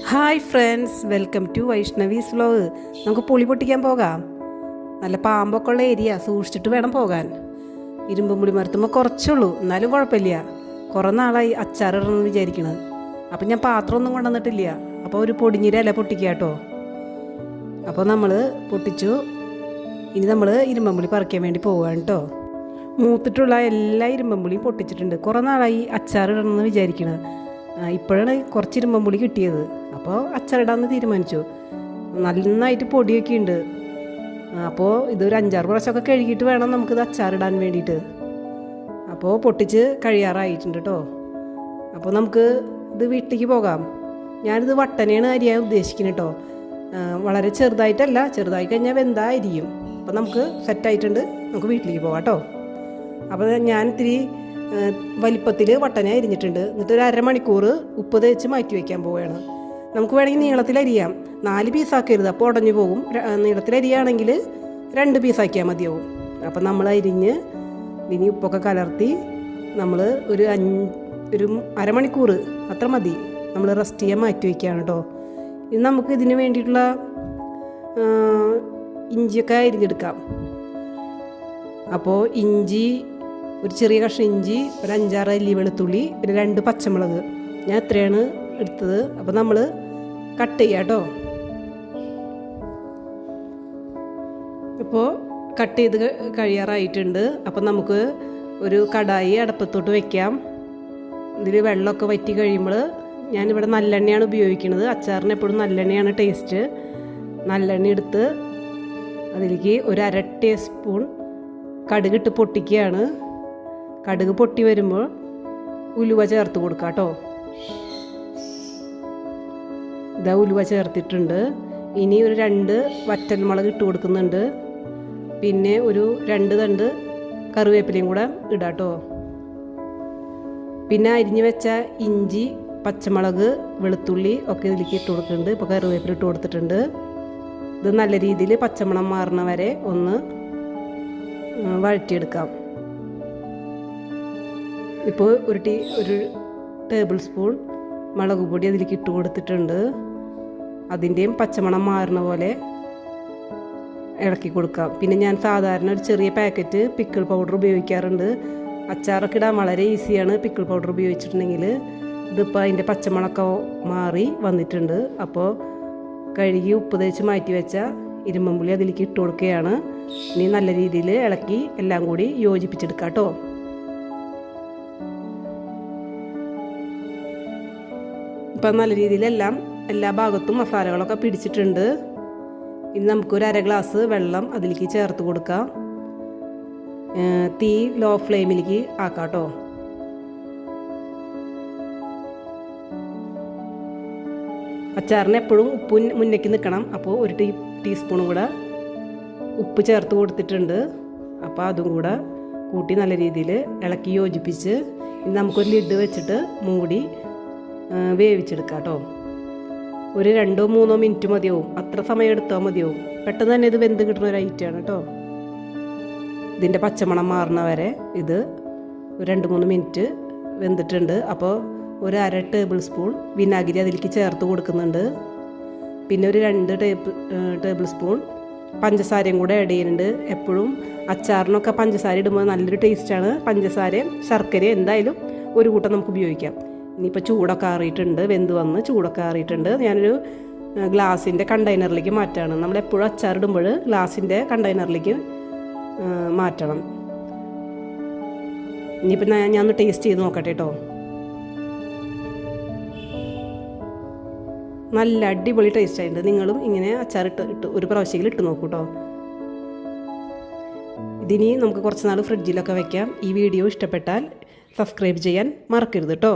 Hi friends, welcome to Vaishnavi's vlog. നമുക്ക് പുളി പൊട്ടിക്കാൻ പോകാം. നല്ല പാമ്പൊക്കെ ഉള്ള ഏരിയ, സൂക്ഷിച്ചിട്ട് വേണം പോകാൻ. ഇരുമ്പും പുളി മരത്തുമ്പോൾ കുറച്ചുള്ളൂ, എന്നാലും കുഴപ്പമില്ല. കുറേ നാളായി അച്ചാറിടണമെന്ന് വിചാരിക്കണത്. അപ്പം ഞാൻ പാത്രമൊന്നും കൊണ്ടുവന്നിട്ടില്ല. അപ്പോൾ ഒരു പൊടിഞ്ഞിര ഇല പൊട്ടിക്കുക കേട്ടോ. അപ്പോൾ നമ്മൾ പൊട്ടിച്ചു. ഇനി നമ്മൾ ഇരുമ്പമ്പുളി പറിക്കാൻ വേണ്ടി പോവുകയാണ് കേട്ടോ. മൂത്തിട്ടുള്ള എല്ലാ ഇരുമ്പമ്പുളിയും പൊട്ടിച്ചിട്ടുണ്ട്. കുറേ നാളായി അച്ചാറിടണമെന്ന് വിചാരിക്കണത്. ഇപ്പോഴാണ് കുറച്ച് ഇരുമ്പമ്പുളി കിട്ടിയത്. അപ്പോൾ അച്ചാറിടാമെന്ന് തീരുമാനിച്ചു. നന്നായിട്ട് പൊടിയൊക്കെ ഉണ്ട്. അപ്പോൾ ഇതൊരു 5-6 പ്രാവശ്യമൊക്കെ കഴുകിയിട്ട് വേണം നമുക്കിത് അച്ചാറിടാൻ വേണ്ടിയിട്ട്. അപ്പോൾ പൊട്ടിച്ച് കഴിയാറായിട്ടുണ്ട് കേട്ടോ. അപ്പോൾ നമുക്ക് ഇത് വീട്ടിലേക്ക് പോകാം. ഞാനിത് വട്ടനെയാണ് അരിയാൻ ഉദ്ദേശിക്കുന്നത് കേട്ടോ. വളരെ ചെറുതായിട്ടല്ല, ചെറുതായി കഴിഞ്ഞാൽ വെന്താ അരിയും. അപ്പോൾ നമുക്ക് സെറ്റായിട്ടുണ്ട്, നമുക്ക് വീട്ടിലേക്ക് പോകാം കേട്ടോ. അപ്പോൾ ഞാൻ ഇത്തിരി വലിപ്പത്തിൽ വട്ടനെ അരിഞ്ഞിട്ടുണ്ട്. എന്നിട്ട് ഒരു അരമണിക്കൂർ ഉപ്പ് തേച്ച് മാറ്റി വയ്ക്കാൻ പോവുകയാണ്. നമുക്ക് വേണമെങ്കിൽ നീളത്തിൽ അരിയാം. 4 പീസാക്കരുത്, അപ്പോൾ ഉടഞ്ഞു പോകും. നീളത്തിൽ അരിയാണെങ്കിൽ 2 പീസാക്കിയാൽ മതിയാവും. അപ്പം നമ്മൾ അരിഞ്ഞ് ഇനി ഉപ്പൊക്കെ കലർത്തി നമ്മൾ ഒരു അരമണിക്കൂർ അത്ര മതി നമ്മൾ റെസ്റ്റ് ചെയ്യാൻ മാറ്റി വയ്ക്കുകയാണ് കേട്ടോ. ഇനി നമുക്ക് ഇതിന് വേണ്ടിയിട്ടുള്ള ഇഞ്ചിയൊക്കെ അരിഞ്ഞെടുക്കാം. അപ്പോൾ ഇഞ്ചി, ഒരു ചെറിയ കഷ്ണം ഇഞ്ചി, ഒരു 5-6 അല്ലി വെളുത്തുള്ളി, പിന്നെ 2 പച്ചമുളക്, ഞാൻ ഇത്രയാണ് എടുത്തത്. അപ്പോൾ നമ്മൾ കട്ട് ചെയ്യാം കേട്ടോ. ഇപ്പോൾ കട്ട് ചെയ്ത് കഴിയാറായിട്ടുണ്ട്. അപ്പം നമുക്ക് ഒരു കടായി അടപ്പത്തോട്ട് വയ്ക്കാം. ഇതിൽ വെള്ളമൊക്കെ വറ്റി കഴിയുമ്പോൾ ഞാനിവിടെ നല്ലെണ്ണയാണ് ഉപയോഗിക്കുന്നത്. അച്ചാറിന് എപ്പോഴും നല്ലെണ്ണയാണ് ടേസ്റ്റ്. നല്ലെണ്ണ എടുത്ത് അതിലേക്ക് ഒരു 1/2 ടീസ്പൂൺ കടുകിട്ട് പൊട്ടിക്കുകയാണ്. കടുക് പൊട്ടി വരുമ്പോൾ ഉലുവ ചേർത്ത് കൊടുക്കാം കേട്ടോ. ഇതാ ഉലുവ ചേർത്തിട്ടുണ്ട്. ഇനി ഒരു 2 വറ്റൽമുളക് ഇട്ട് കൊടുക്കുന്നുണ്ട്. പിന്നെ ഒരു 2 തണ്ട് കറിവേപ്പിലയും കൂടെ ഇടാം കേട്ടോ. പിന്നെ അരിഞ്ഞു വെച്ച ഇഞ്ചി, പച്ചമുളക്, വെളുത്തുള്ളി ഒക്കെ ഇതിലേക്ക് ഇട്ട് കൊടുക്കുന്നുണ്ട്. ഇപ്പോൾ കറിവേപ്പില ഇട്ട് കൊടുത്തിട്ടുണ്ട്. ഇത് നല്ല രീതിയിൽ പച്ചമണം മാറുന്ന വരെ ഒന്ന് വഴറ്റിയെടുക്കാം. ഇപ്പോൾ ഒരു ടേബിൾ സ്പൂൺ മുളക് പൊടി അതിലേക്ക് ഇട്ട് കൊടുത്തിട്ടുണ്ട്. അതിൻ്റെയും പച്ചമണം മാറുന്ന പോലെ ഇളക്കി കൊടുക്കാം. പിന്നെ ഞാൻ സാധാരണ ഒരു ചെറിയ പാക്കറ്റ് പിക്കിൾ പൗഡർ ഉപയോഗിക്കാറുണ്ട്. അച്ചാറൊക്കെ ഇടാൻ വളരെ ഈസിയാണ് പിക്കിൾ പൗഡർ ഉപയോഗിച്ചിട്ടുണ്ടെങ്കിൽ. ഇതിപ്പോൾ അതിൻ്റെ പച്ചമണമൊക്കെ മാറി വന്നിട്ടുണ്ട്. അപ്പോൾ കഴുകി ഉപ്പ് തേച്ച് മാറ്റി വെച്ച ഇരുമ്പമ്പുളി അതിലേക്ക് ഇട്ട് കൊടുക്കുകയാണ്. ഇനി നല്ല രീതിയിൽ ഇളക്കി എല്ലാം കൂടി യോജിപ്പിച്ചെടുക്കാം കേട്ടോ. ഇപ്പം നല്ല രീതിയിലെല്ലാം എല്ലാ ഭാഗത്തും മസാലകളൊക്കെ പിടിച്ചിട്ടുണ്ട്. ഇനി നമുക്കൊരു 1/2 ഗ്ലാസ് വെള്ളം അതിലേക്ക് ചേർത്ത് കൊടുക്കാം. തീ ലോ ഫ്ലെയിമിലേക്ക് ആക്കാം കേട്ടോ. അച്ചാറിന് എപ്പോഴും ഉപ്പ് മുന്നേക്ക് നിൽക്കണം. അപ്പോൾ ഒരു ടീസ്പൂൺ കൂടെ ഉപ്പ് ചേർത്ത് കൊടുത്തിട്ടുണ്ട്. അപ്പോൾ അതും കൂടെ കൂട്ടി നല്ല രീതിയിൽ ഇളക്കി യോജിപ്പിച്ച് ഇനി നമുക്കൊരു ലിഡ് വെച്ചിട്ട് മൂടി വേവിച്ചെടുക്കാം കേട്ടോ. ഒരു 2-3 മിനിറ്റ് മതിയാവും. അത്ര സമയം എടുത്താൽ മതിയാവും. പെട്ടെന്ന് തന്നെ ഇത് വെന്ത് കിട്ടുന്ന ഒരു ഐറ്റമാണ് കേട്ടോ. ഇതിൻ്റെ പച്ചമണം മാറുന്ന വരെ ഇത് ഒരു 2-3 മിനിറ്റ് വെന്തിട്ടുണ്ട്. അപ്പോൾ ഒരു 1/2 ടേബിൾ സ്പൂൺ വിനാഗിരി അതിലേക്ക് ചേർത്ത് കൊടുക്കുന്നുണ്ട്. പിന്നെ ഒരു 2 ടേബിൾ സ്പൂൺ പഞ്ചസാരയും കൂടെ ആഡ് ചെയ്യുന്നുണ്ട്. എപ്പോഴും അച്ചാറിനൊക്കെ പഞ്ചസാര ഇടുമ്പോൾ നല്ലൊരു ടേസ്റ്റാണ്. പഞ്ചസാരയും ശർക്കരയും എന്തായാലും ഒരു കൂട്ടം നമുക്ക് ഉപയോഗിക്കാം. ഇനിയിപ്പോൾ ചൂടൊക്കെ ആറിയിട്ടുണ്ട്, വെന്ത് വന്ന് ചൂടൊക്കെ ആറിയിട്ടുണ്ട്. ഞാനൊരു ഗ്ലാസിൻ്റെ കണ്ടെയ്നറിലേക്ക് മാറ്റാണ്. നമ്മളെപ്പോഴും അച്ചാറിടുമ്പോൾ ഗ്ലാസിൻ്റെ കണ്ടെയ്നറിലേക്ക് മാറ്റണം. ഇനിയിപ്പോൾ ഞാനൊന്ന് ടേസ്റ്റ് ചെയ്ത് നോക്കട്ടെ കേട്ടോ. നല്ല അടിപൊളി ടേസ്റ്റ് ആയിട്ടുണ്ട്. നിങ്ങളും ഇങ്ങനെ അച്ചാറിട്ട് ഒരു പ്രാവശ്യമെങ്കിലും ഇട്ട് നോക്കൂ കേട്ടോ. ഇതിനി നമുക്ക് കുറച്ച് നാൾ ഫ്രിഡ്ജിലൊക്കെ വെക്കാം. ഈ വീഡിയോ ഇഷ്ടപ്പെട്ടാൽ സബ്സ്ക്രൈബ് ചെയ്യാൻ മറക്കരുത് കേട്ടോ.